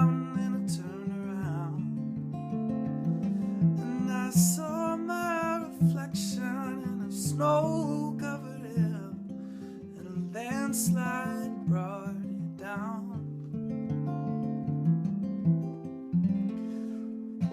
down and I turned around, and I saw my reflection in a snow-covered hill, and a landslide brought it down.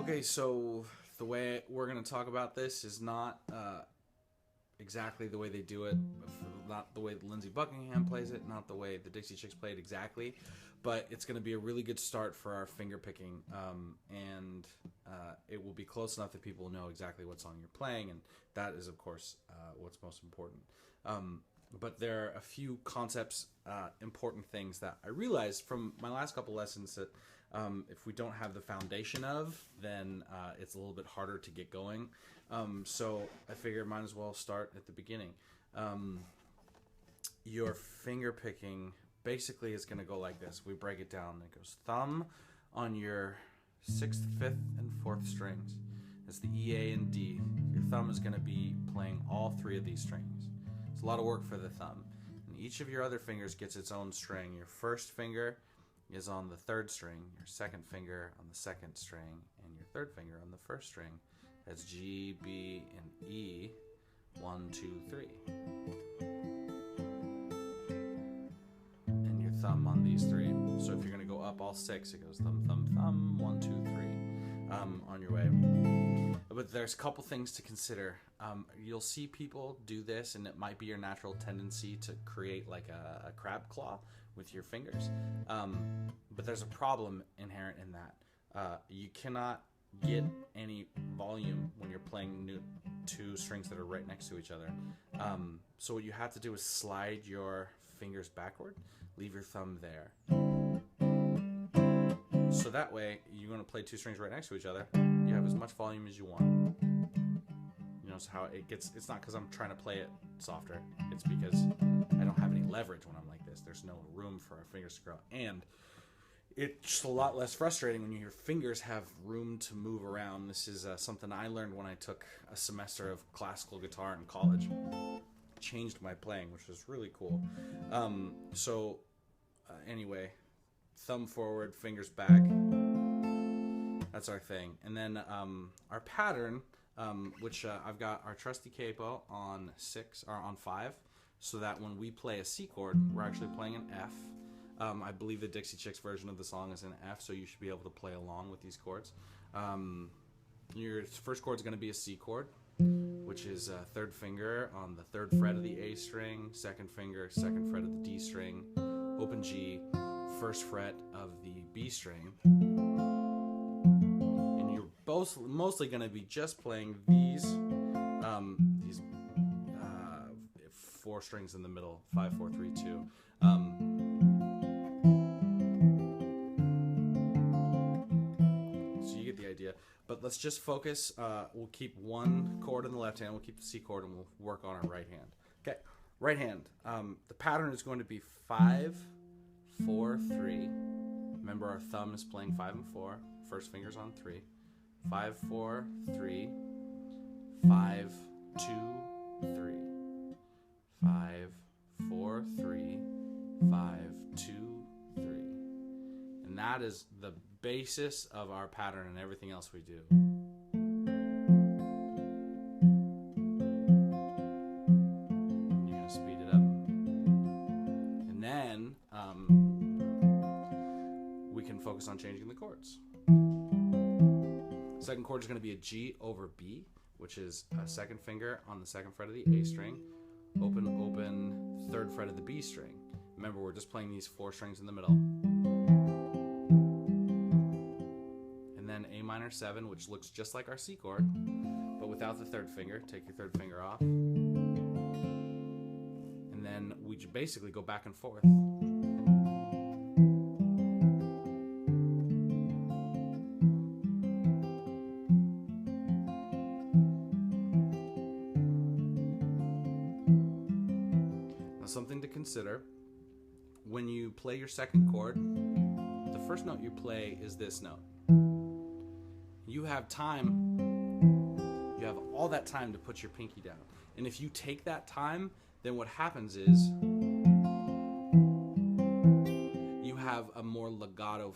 Okay, so the way we're going to talk about this is not exactly the way they do it, not the way Lindsey Buckingham plays it, not the way the Dixie Chicks played exactly, but it's going to be a really good start for our finger picking, and it will be close enough that people know exactly what song you're playing, and that is, of course, what's most important. But there are a few concepts, important things that I realized from my last couple lessons that if we don't have the foundation of, then it's a little bit harder to get going. So I figured might as well start at the beginning. Your finger picking basically is going to go like this. We break it down. It goes thumb on your 6th, 5th, and 4th strings. It's the E, A, and D. Your thumb is going to be playing all 3 of these strings. It's a lot of work for the thumb. And each of your other fingers gets its own string. Your first finger is on the 3rd string, your second finger on the 2nd string, and your 3rd finger on the 1st string. That's G, B, and E. 1, 2, 3. And your thumb on these 3. So if you're going to go up all 6, it goes thumb, thumb, thumb, 1, 2, 3 on your way. But there's a couple things to consider. You'll see people do this, and it might be your natural tendency to create like a crab claw with your fingers. But there's a problem inherent in that. You cannot get any volume when you're playing 2 strings that are right next to each other. So what you have to do is slide your fingers backward, leave your thumb there. So that way, you're going to play 2 strings right next to each other. You have as much volume as you want. You notice how it gets. It's not because I'm trying to play it softer. It's because I don't have any leverage when I'm like this. There's no room for our fingers to grow. And it's just a lot less frustrating when your fingers have room to move around. This is something I learned when I took a semester of classical guitar in college. It changed my playing, which was really cool. Anyway, thumb forward, fingers back. That's our thing. And then our pattern, which I've got our trusty capo on 6 or on 5, so that when we play a C chord, we're actually playing an F. I believe the Dixie Chicks version of the song is an F, so you should be able to play along with these chords. Your first chord is going to be a C chord, which is 3rd finger on the 3rd fret of the A string, 2nd finger, 2nd fret of the D string, open G, 1st fret of the B string. And you're mostly going to be just playing these 4 strings in the middle, 5, 4, 3, 2. So you get the idea. But let's just focus. We'll keep 1 chord in the left hand. We'll keep the C chord, and we'll work on our right hand. Okay, right hand. The pattern is going to be 5, 4, 3. Remember, our thumb is playing 5 and 4. First finger's on 3. 5, 4, 3. 5, 2, 3. 5, 4, 3. 5, 2, 3. And that is the basis of our pattern and everything else we do. You're going to speed it up. And then we can focus on changing the chords. Second chord is going to be a G over B, which is a 2nd finger on the 2nd fret of the A string, open, 3rd fret of the B string. Remember, we're just playing these 4 strings in the middle. And then A minor 7, which looks just like our C chord, but without the 3rd finger. Take your 3rd finger off. And then we basically go back and forth. Something to consider: when you play your 2nd chord, the first note you play is this note. You have time, you have all that time to put your pinky down. And if you take that time, then what happens is you have have a more legato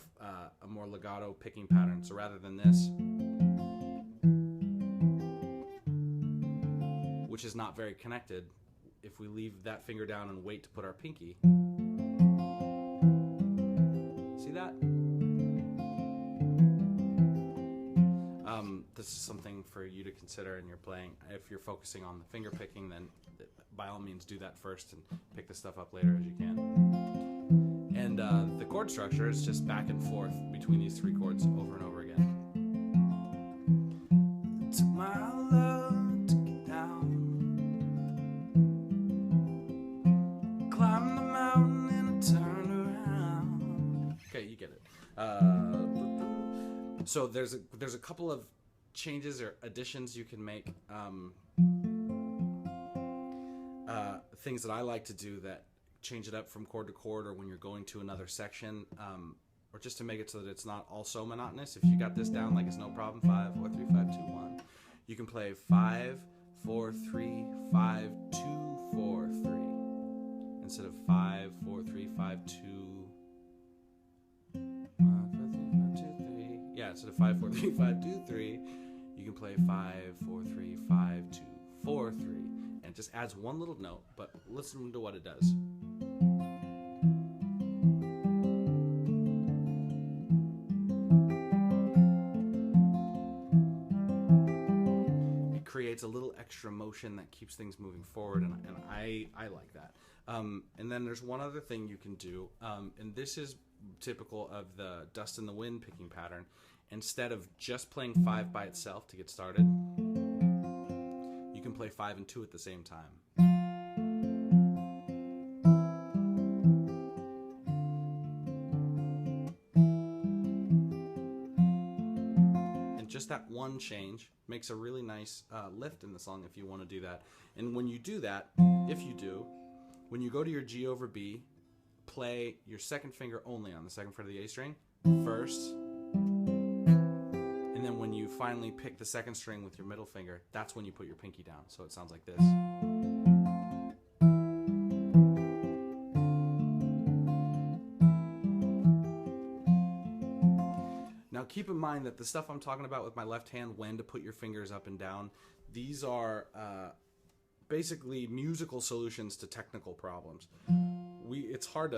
picking pattern. So rather than this, which is not very connected, if we leave that finger down and wait to put our pinky, see that? This is something for you to consider in your playing. If you're focusing on the finger picking, then by all means do that first and pick the stuff up later as you can. And the chord structure is just back and forth between these three chords over and over again. Took my love, took it down, climbed the mountain and I turned around. Okay, you get it. So there's a couple of changes or additions you can make. Things that I like to do that change it up from chord to chord, or when you're going to another section, or just to make it so that it's not all so monotonous. If you got this down like it's no problem, 5, 4, 3, 5, 2, 1, you can play 5, 4, 3, 5, 2, 4, 3 instead of 5, 4, 3, 5, 2. Yeah, instead of 5, 4, 3, 5, 2, 3, you can play 5, 4, 3, 5, 2, 4, 3, and it just adds one little note. But listen to what it does. It creates a little extra motion that keeps things moving forward, and I like that. And then there's one other thing you can do, and this is typical of the Dust in the Wind picking pattern. Instead of just playing 5 by itself to get started, you can play 5 and 2 at the same time. And just that one change makes a really nice lift in the song if you want to do that. And when you do that, if you do, when you go to your G over B, play your second finger only on the second fret of the A string first, and then when you finally pick the second string with your middle finger, that's when you put your pinky down. So it sounds like this. Now keep in mind that the stuff I'm talking about with my left hand, when to put your fingers up and down, these are basically musical solutions to technical problems. It's hard to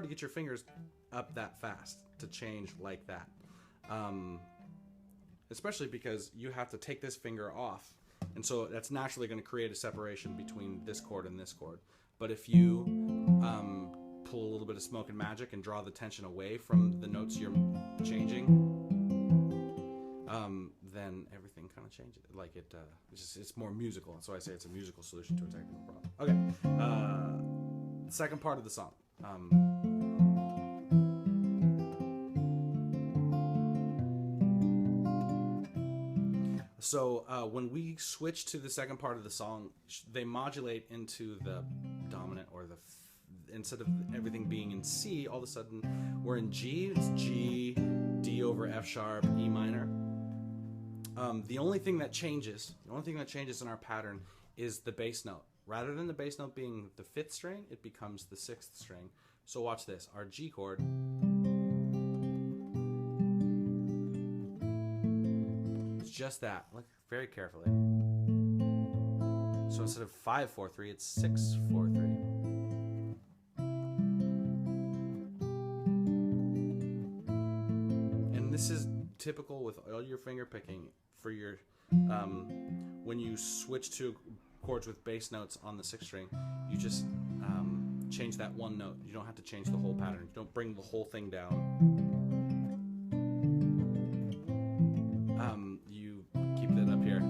get your fingers up that fast to change like that, especially because you have to take this finger off, and so that's naturally going to create a separation between this chord and this chord. But if you pull a little bit of Smoke and Magic and draw the tension away from the notes you're changing, then everything kind of changes. Like it's more musical, and so I say it's a musical solution to a technical problem. Okay, second part of the song. So when we switch to the second part of the song, they modulate into the dominant, or instead of everything being in C, all of a sudden we're in G. It's G, D over F sharp, E minor. The only thing that changes in our pattern is the bass note. Rather than the bass note being the 5th string, it becomes the 6th string. So watch this. Our G chord, it's just that. Look very carefully. So instead of 5, 4, 3, it's 6, 4, 3. And this is typical with all your finger picking for your when you switch to chords with bass notes on the 6th string, you just change that one note. You don't have to change the whole pattern. You don't bring the whole thing down. You keep that up here.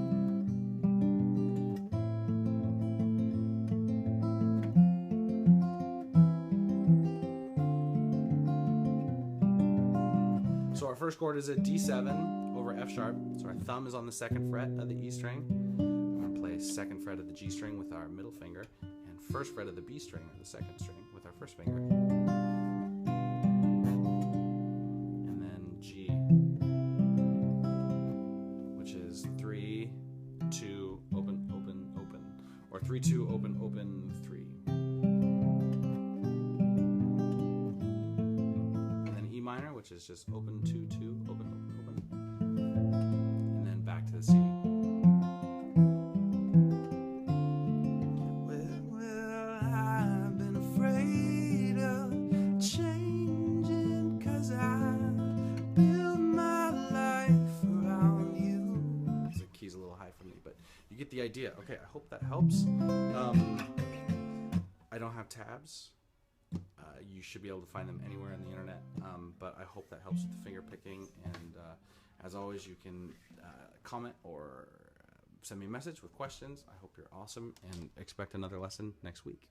So our first chord is a D7 over F sharp. So our thumb is on the 2nd fret of the E string. We're going to play 2nd fret of the G string with our middle finger, and 1st fret of the B string, or the 2nd string, with our 1st finger. And then G, which is 3, 2, open, open, open, or 3, 2, open, open, 3. which is just open, 2, 2, open, open, open. And then back to the C. Well, I've been afraid of changing 'cause I build my life around you. The key's a little high for me, but you get the idea. Okay, I hope that helps. I don't have tabs. You should be able to find them anywhere on the internet, but I hope that helps with the finger picking. And as always, you can comment or send me a message with questions. I hope you're awesome, and expect another lesson next week.